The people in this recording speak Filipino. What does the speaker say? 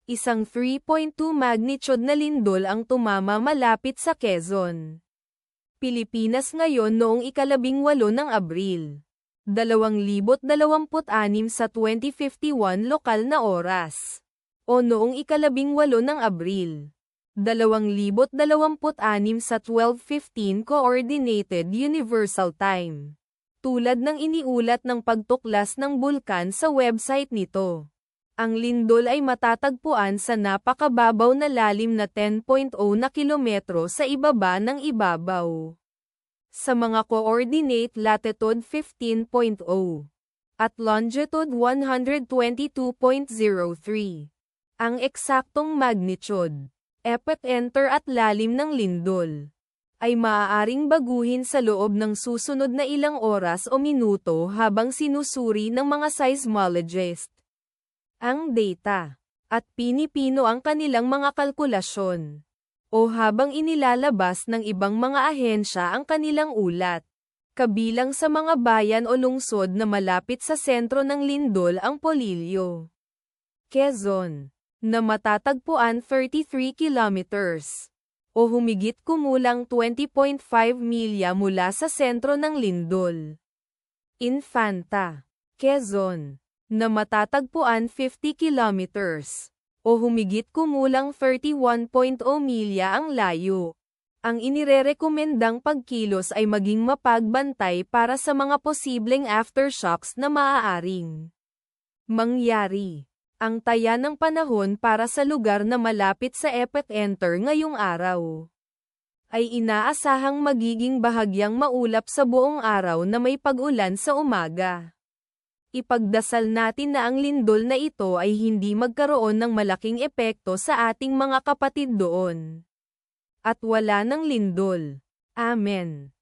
Isang 3.2 magnitude na lindol ang tumama malapit sa Quezon, Pilipinas ngayon noong ika-18 ng Abril, 2026 sa 20:51 lokal na oras. O noong ika-18 ng Abril, 2026 sa 12:15 Coordinated Universal Time. Tulad ng iniulat ng pagtuklas ng bulkan sa website nito. Ang lindol ay matatagpuan sa napakababaw na lalim na 10.0 na kilometro sa ibaba ng ibabaw. Sa mga coordinate latitude 15.0 at longitude 122.03. Ang eksaktong magnitude, epicenter at lalim ng lindol ay maaaring baguhin sa loob ng susunod na ilang oras o minuto habang sinusuri ng mga seismologist ang data, at pinipino ang kanilang mga kalkulasyon, o habang inilalabas ng ibang mga ahensya ang kanilang ulat. Kabilang sa mga bayan o lungsod na malapit sa sentro ng lindol ang Polillo, Quezon, na matatagpuan 33 kilometers, o humigit kumulang 20.5 milya mula sa sentro ng lindol. Infanta, Quezon, na matatagpuan 50 kilometers, o humigit kumulang 31.0 milya ang layo. Ang inirerekomendang pagkilos ay maging mapagbantay para sa mga posibleng aftershocks na maaaring mangyari. Ang taya ng panahon para sa lugar na malapit sa epicenter ngayong araw ay inaasahang magiging bahagyang maulap sa buong araw na may pag-ulan sa umaga. Ipagdasal natin na ang lindol na ito ay hindi magkaroon ng malaking epekto sa ating mga kapatid doon. At wala ng lindol. Amen.